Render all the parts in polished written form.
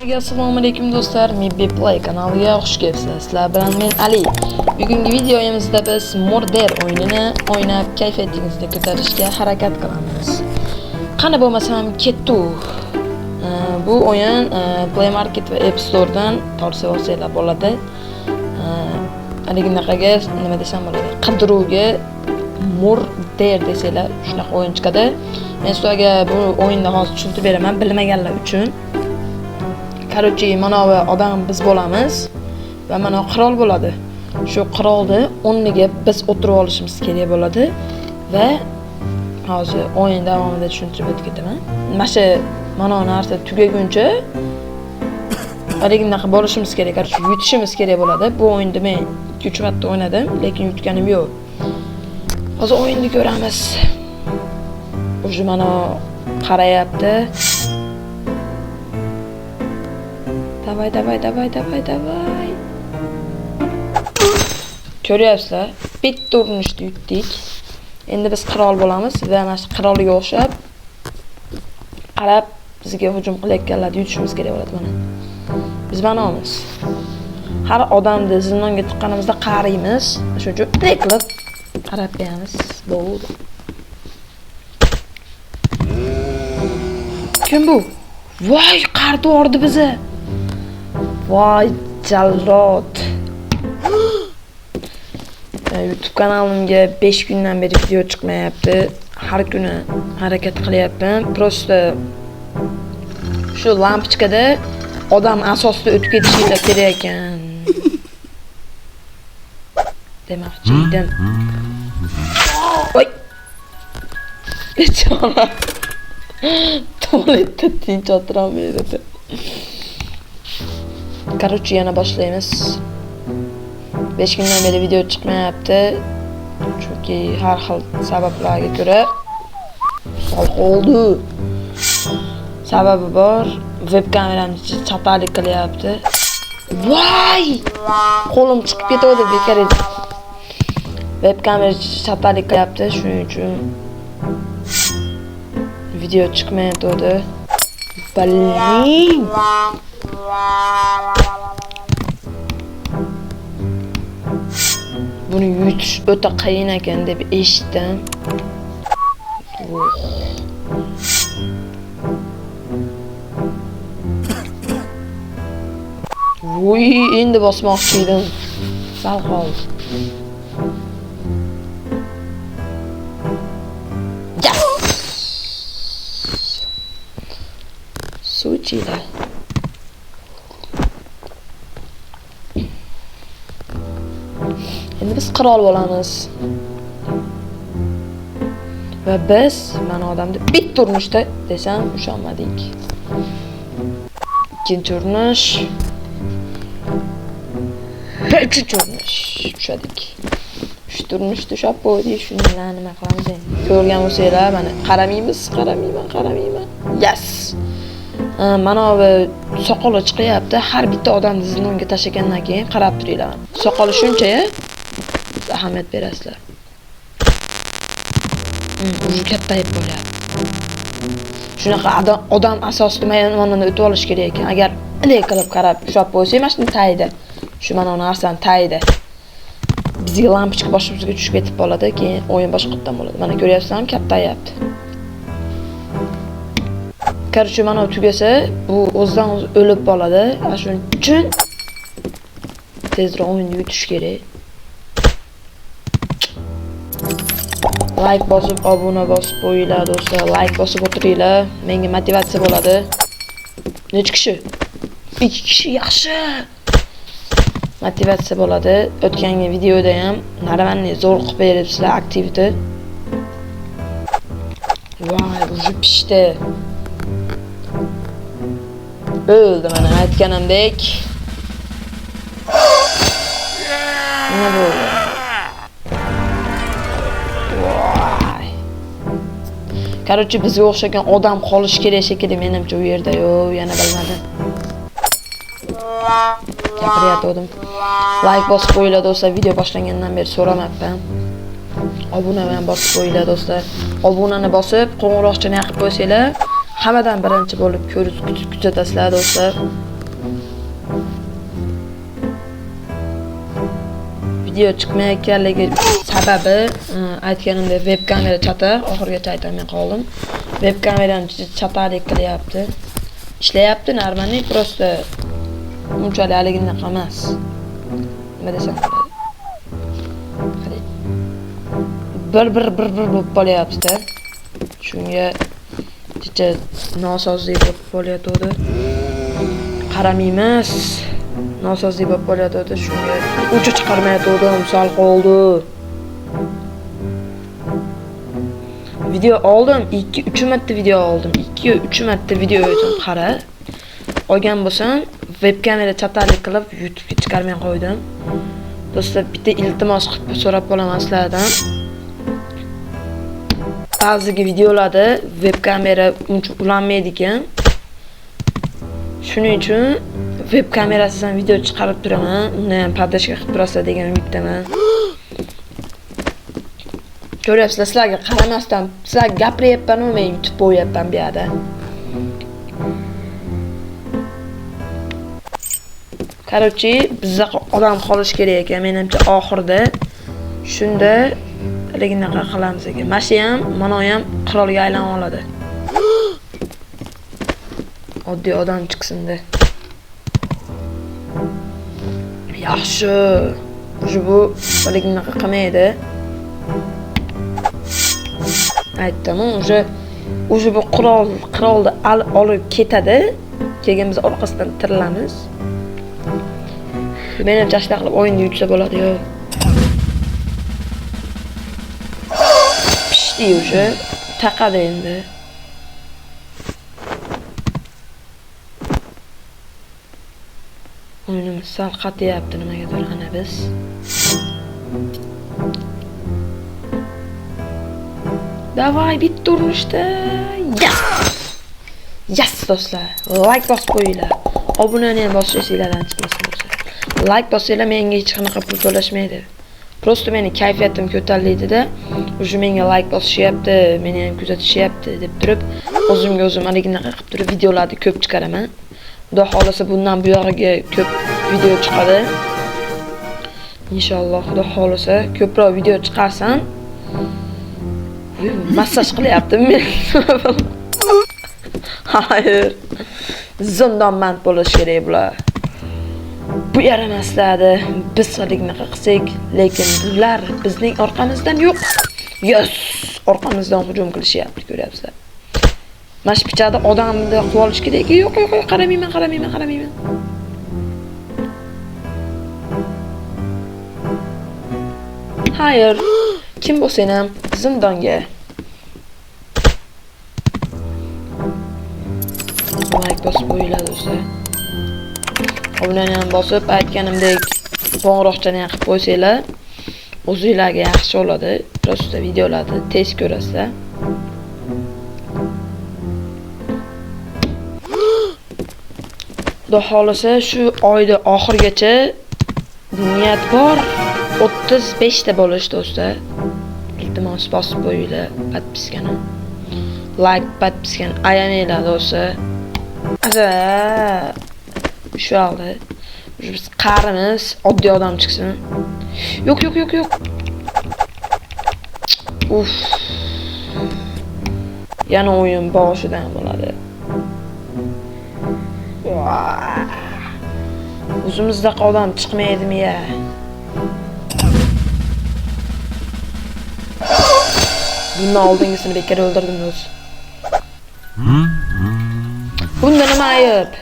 Hammaga assalomu alaykum do'stlar. Mibbi Play kanaliga xush kelibsizlar. Sizlar bilan men Ali. Bugungi videomizda biz Murder o'yinini o'ynab kayfiyatingizni ko'tarishga harakat qilamiz. Qani bo'lmasam ketdik. Bu o'yin Play Market va App Store dan tavsiya olsanglar bo'ladi. Aliginaqaga nima desam bo'ladi? Qidiruvga Murder desanglar shunaqa o'yin chiqadi. Men sizlarga bu o'yinni hozir tushuntirib beraman bilmaganlar uchun. Короче, mana bu odam biz bo'lamiz va mana qirol bo'ladi. Shu qirolni o'rniga biz o'tirib olishimiz kerak bo'ladi va hozir o'yin davomida tushuntirib o'tib ketaman. Mana narsa tugaguncha haligidaqa bo'lishimiz kerak. Короче, yutishimiz kerak bo'ladi. Bu o'yinni men 2-3 marta o'ynadim, lekin yutganim yo'q. Hozir o'yinni ko'ramiz. O'sha mana qarayapti. Davay. Ko'ryapsizlar, bitta urinishda yutdik. Endi biz qirol bo'lamiz va mana shu qirolga o'xshab qarab bizga hujum qilayotganlarni yutishimiz kerak bo'ladi mana. Biz manamiz. Har odamni zindonga tiqqanimizda qaraymiz. Shuning uchun play qilib qarab beramiz. Bo'ldi. Kim bu? Voy, qardi urdi bizni. Voy jallod. YouTube kanalimga 5 kundan beri video chiqmayapti. Har kuni harakat qilyapman. Prosta shu lampochkada odam asosida o'tib ketishga kerak ekan. Demoqchi edim. Voy. Bechora. Tualetda tinch o'tirolmaydi. Короче, yana boshlaymiz. 5 kundan beri video chiqmayapti. Chunki har xil sabablarga ko'ra qoldi. Sababi bor. Webkameram chatalik qilyapti. Voy! Qo'lim chiqib ketadi bekor edi. Webkamera chatalik qilyapti, shuning uchun video chiqmayapti. Balling. Buni yutish o'ta qiyin ekan deb eshitdim. Voy, endi bosmoqchi edim. Sal qol. Suchida. Endi biz qirol bo'lamiz. Va biz mana odamni bitta urinishda desam ishonmadik. Ikkinchi urinish. Uchinchi urinish. Tushadik. Uchinchi urinishda ushab qo'ydik. Shundan nima qilamiz endi? Ko'rgan bo'lsanglar, mana qaramayman. Yes. Mana bu soqoli chiqyapti. Har bitta odamni zindonga tashlagandan keyin qarab turinglar. Soqoli shuncha-ya ahamiyat berasizlar. O'zi kattayib bo'lyapti. Shunaqa odam asosida mana o'tib olish kerak ekan. Agar ilay qilib qarab ushab qo'ysak, mana shuni taydi. Shu mana narsani taydi. Bizga lampochka boshimizga tushib ketib qoladi, keyin o'yin boshqatdan bo'ladi. Mana ko'ryapsizlarmi, kattayapti. Короче, mana tugasa, bu o'zidan o'zi o'lib qoladi. Shuning uchun tezroq o'yinni yutish kerak. Like bosib, obuna bosib qo'yinglar do'stlar. Like bosib o'tiringlar. Menga motivatsiya bo'ladi. Necha kishi? 2 kishi yaxshi. Motivatsiya bo'ladi. O'tgangi videoda ham naramanni zo'r qilib beribsizlar aktivni. Voy, уже pishdi. O'ldi mana aytganimdek. Nima bo'ldi? Voy. Короче, bizga o'xshagan odam qolish kerak shekilli, menimcha u yerda yo'q, yana bilmadim. Gapirayotgandim. Like bosib qo'yinglar do'stlar, video boshlangandan beri so'ramabman. Obuna ham bosib qo'yinglar do'stlar. Obunani bosib, qo'ng'iroqchani yoqib qo'ysanglar, hammadan birinchi bo'lib ko'rib kuzatasizlar do'stlar. video chiqmayotganligi sababi aytganimdek web kamera chata, oxirigacha aytolmay qoldim. Web kameram chatalik qilyapti. Ishlayapti normalniy, просто unchalik haligindan emas. Nima desam bo'ladi? Bir bo'lib qolyapti-da. Shunga kecha nosozlik bo'lib qolyapti. Qaramaymiz. Nosozlik bo'lib qolyapti. Shunga ucha chiqarmayotgandim, sal qoldi. Video oldim, 2-3 marta video oldim. 2-3 marta video yo'ydim, qara. Olgan bo'lsam, web kamera chatalik qilib YouTube'ga chiqarmay qo'ydim. Do'stlar, bitta iltimos qilib so'rab qolaman sizlardan. Ba'zi videolarda web kamera uncha ulanmaydi ekan. Shuning uchun web kamerasiz ham video chiqarib turaman. Uni ham pardashga qilib turasizlar degan umiddaman. Ko'ryapsizlar, sizlarga qaramasdan, sizlarga gapiryapman, men YouTube qo'yapman bu yerda. Короче, bizda odam qolish kerak ekan, menimcha oxirida. Shunda liginaqa qilamiz ekan. Mashi ham, mana ham qirolga aylanib oladi. Oddiy odam chiqsin-da. Yaxshi. Bu liginaqa qilmaydi. Aytdim, o'zi bu qirolni olib ketadi. Keyin biz orqasidan tirilamiz. Menimcha ashla qilib o'yinni yutsa bo'ladi-yo. Pishdi o'sha, taqadi endi. O'yinimiz sal qatyapti nimagadir ana biz. Davay, bitta urinishda. Yes do'stlar. Like bosib qo'yinglar. Obunani ham bosishinglardan chiqmasin do'stlar. Like bosinglar, menga hech qanaqa pul to'lashmaydi. Prosta meni kayfiyatim ko'tariladi-da. O'sha menga like bosishyapti, meni ham kuzatishyapti deb turib, o'zimga o'zim aliginaqa qilib turib videolarni ko'p chiqaraman. Xudo xolasa bundan bu yog'iga ko'p video chiqadi. Inshaalloh, xudo xolasa ko'proq video chiqarsam, massaj qilyaptim men. Hayır. Zindonband bo'lish kerak bular. Bu yaramaslardi. Biz haliginaqa qilsak, lekin bular bizning orqamizdan yo'q. Yes, orqamizdan hujum qilishyapti, ko'ryapsizlar. Mash pichada odamni qilib olish kerak. Yo'q, qaramayman. Hayır. Kim bo'lsa ham zindonga. Like bosib qo'yinglar do'stlar. Obunani ham bosib, aytganimdek qo'ng'iroqchani ham qilib qo'ysanglar, o'zingizlarga yaxshi bo'ladi. Prosta videolarni tez ko'rasizlar. Xudo xolasa shu oyda oxirgacha niyat bor 35 ta bo'lish do'stlar. Iltimos bosib qo'yinglar, podpiskani. Like, podpiskani ayamanglar do'stlar. Shu oldi. Biz qarimiz oddiy odam chiqsin. Yo'q. Uf. Yana o'yin boshidan bo'ladi. O'zimizda odam chiqmaydimi ya? Bundan oldingisini bekor o'ldirdim o'z. Bunda nima ayb?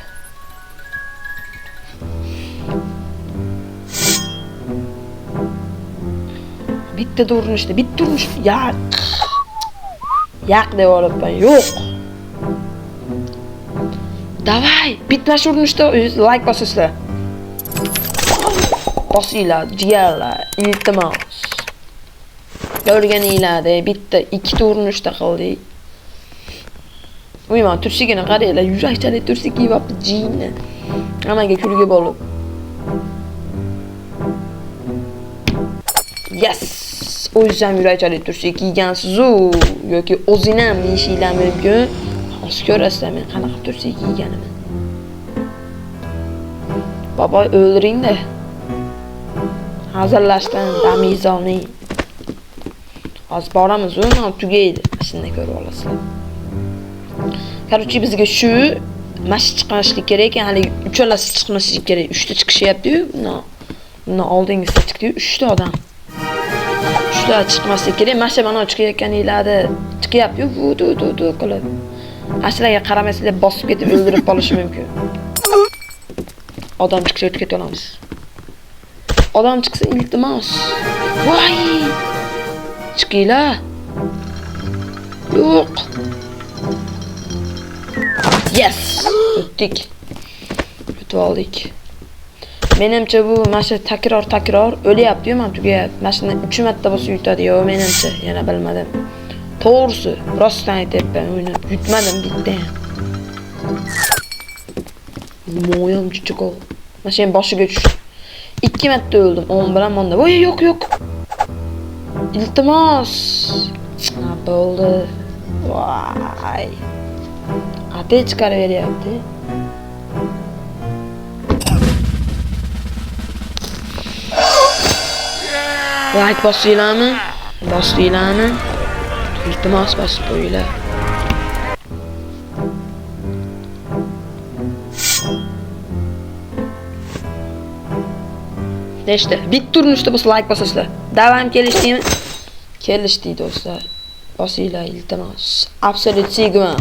Bitta urinishda. Yaq deb olibman. Yo'q. Davay, bitta urinishda like bosasizlar. Bosinglar, jigarlar, iltimos. O'rganinglar-da, bitta, ikkita urinishda qildik. Uyman, tursigini qaranglar, yurakchalik tursi kiyibdi jinni. Hammaga kulgi bo'lib. Yes! O'zim yurakchalik tursi kiygansiz-u yoki o'zingizam yeyishinglar mumkin. Hozir ko'rasizlar men qanaqa tursi kiyganimni. Baba o'ldiring-da. hazırlashdim, damizoni. Hozir boramiz, mana tugaydi. Shunday ko'rib olasizlar. Короче, bizga shu mash chiqarishlik kerak ekan, hali uchalasi chiqmasligi kerak. 3 ta chiqishyapti-yu, buni oldingizda chiqdi-yu, 3 ta odam. 3 ta chiqmasligi kerak. Mana chiqayotganinglarda chiqyapti-yu, du qilib. Aslarga qaramasanglar bosib ketib o'ldirib qolishi mumkin. Odam chiqsa o'tib ketamiz. Odam chiqsa iltimos. Voy! Chiqinglar. Yo'q. Yes! O'tdik. O'tib oldik. Menimcha bu mana takror o'lyapti-yu, men tugayapti. Mashina 3 marta bosib yutadi-yu, menimcha, yana bilmadim. To'g'risi, rostdan aytyapman, o'ynab yutmadim bitta ham. Mo'yam chuchuqo. Mashina boshiga tushdi. 2 marta o'ldim, 10 bilan monda. Voy, yo'q. Iltimos. Ha, bo'ldi. Voy. Ate chiqarib beryapti. Like bosinglarmi? Bosinglarmi? Iltimos bosib qo'yinglar. Nechta? Bitta urinishda bo'lsa like bosasizlar. Davom kelishdingmi? Kelishdik do'stlar. Bosinglar iltimos. Absolute Sigma.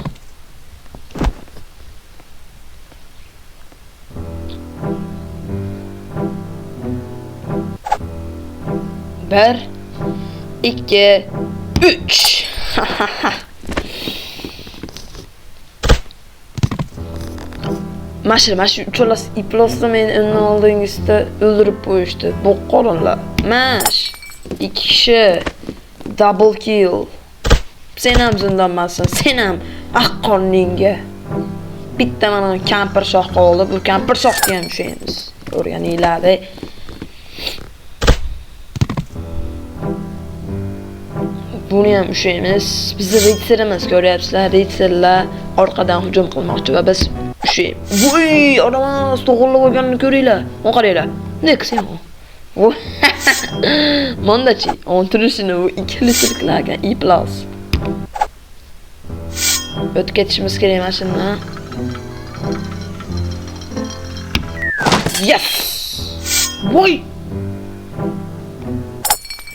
Bir, 2, 3. Mash ucholas iplosda meni undan oldingizda o'ldirib qo'yishdi. Bo'qqolinlar. Mash 2 kishi double kill. Sen ham zindonmansan, sen ham aqqoningga. Bitta mana kampir shoh qoldi. Bu kampir shohga ham tushamiz. O'rganinglar. Buni ham ushaymiz. Bizni ritsarimiz ko'ryapsizlar. Ritsarlar orqadan hujum qilmoqchi va biz ushaymiz. Voy, odamlar to'g'rilib olganini ko'ringlar. O'n qaranglar. Nexi. Mondachi, on turishini bu ikkili sirklarga iplos. O'tib ketishimiz kerak mashina. Yes! Voy!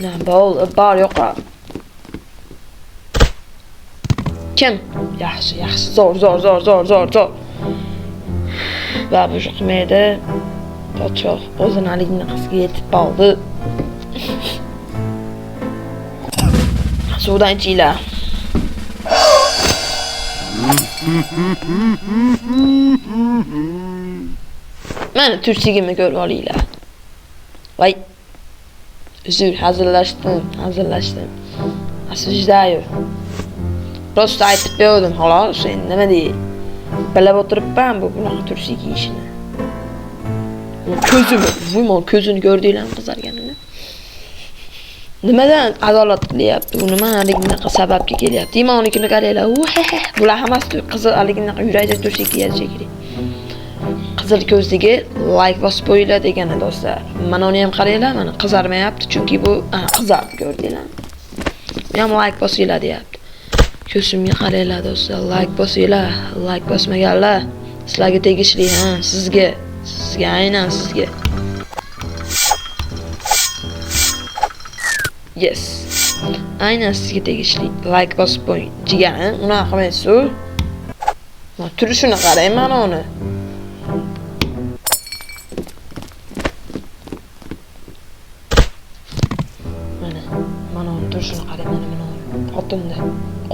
Na, bor yo'q. Kim? Yaxshi, zo'r. Va bu chiqmaydi. Podshoh o'zini haligini qizga yetib qoldi. Suvdan ichinglar. Mana turchigimni ko'rib olinglar. Voy. Uzr, hazırlaştım. Asıjdayu. Prosta aytib berdim, xolos, endi nima dey? Bilib o'tiribman bu bunaqa turchigi ishini. Ko'zini ko'rdinglarmi qizarganini? Nimadan adolat qilyapti? Bu nima haligiga sababga kelyapti? Imonikini qaranglar. Bular hammasi qizil haligiga yurakda turchigi kerak. Qizil ko'zdagi like bosib qo'yinglar degani do'stlar. Mana uni ham qaranglar, mana qizarmayapti, chunki bu qizardi, ko'rdinglar. Bu ham like bosinglar deyapti. Ko'zimga qaranglar do'stlar, like bosinglar, like bosmaganlar sizlarga tegishli, sizga aynan sizga. Yes. Aynan sizga tegishli. Like bosib qo'ying. Jigarim, unaqa qilmaysiz-ku. Mana turishini qarang, mana uni. Mana uni turishini qarang, mana xotinni.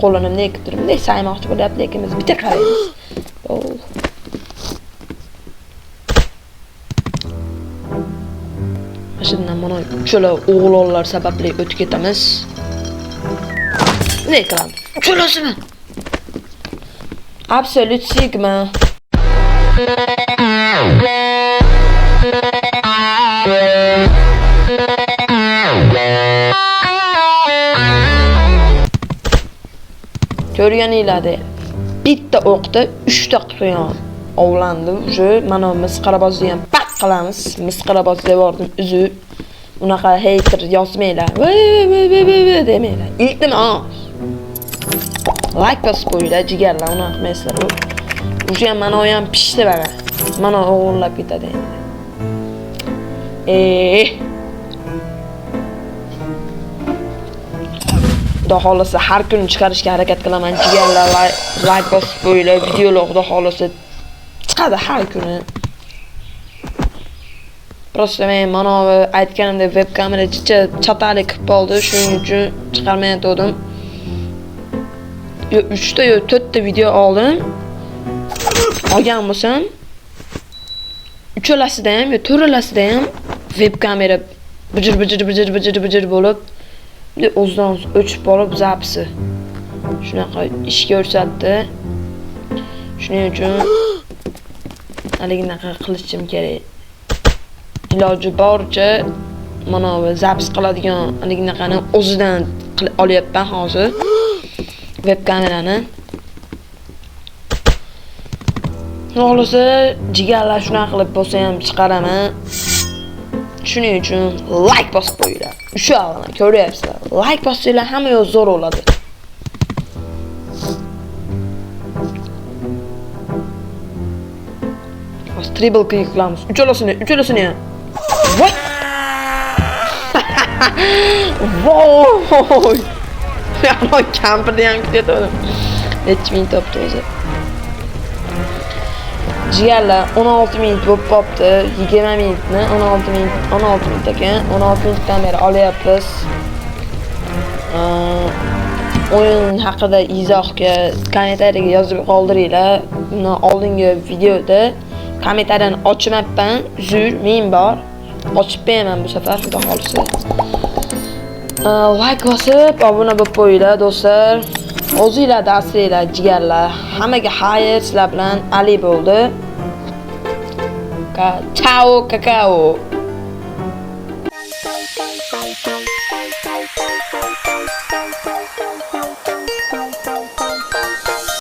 Qo'lini nekib turib, bunday saymoqchi bo'lyapti, lekin biz bitta qaraymiz. Shundan mana uchala o'g'lonlar sababli o'tib ketamiz. Ne qilamiz? Uchalasimi? Absolute Sigma. Ko'rganinglarda bitta o'qda 3 ta quyon ovlandi. O'sha mana misqarabozni ham pak qilamiz. Misqaraboz devordim uzib. unaqa hater yozmanglar. Voy demanglar. Iltimos. Like bosib qo'yinglar, jigarlar, unaqa qilmaysizlar. O'sha ham mana ham pishdi mana. Mana o'g'irlab ketadi endi. Xudo xolasa har kuni chiqarishga harakat qilaman. Jigarlar, like bosib qo'yinglar, videolar xudo xolasa chiqadi har kuni. Prosta men mana aytganimdek webkamera jicha chatalik qilib qoldi, shuning uchun chiqarmayotgandim. 3 ta yo 4 ta video oldim. Olgan bo'lsam, uchalasida ham yo to'ralasida ham webkamera bijir bo'lib, o'zidan o'chib qolib zapisi. Shunaqa ish ko'rsatdi. Shuning uchun haligidaqa qilishim kerak. Iloji boricha mana bu zapis qiladigan haliginaqani o'zidan olyapman hozir. Webkamerani. Xo'lasa, jigarlar shunaqa qilib bo'lsa ham chiqaraman. Shuning uchun like bosib qo'yinglar. O'sha ko'ryapsizlar. Like bossanglar hamma yo'q zo'r bo'ladi. Hozir triple click qilamiz. Uchalasini ham. Voy! Voy! Ama kampirda ham ketadi. Necha minut topdi o'zi. Jigarlar 16 minut bo'lib qopti. 20 minutni 16 minut ekan. 16 minut kamera olyapmiz. O'yin haqida izohga kommentariyaga yozib qoldiringlar. Bundan oldingi videoda kommentariyani ochmabman. Uzr, men bor. Ochib beraman bu safar, xudo xolisa. Like bosib, obuna bo'lib qo'yinglar do'stlar. O'zingizlar asranglar jigarlar. Hammaga xayr, sizlar bilan Ali bo'ldi. Ciao kakao.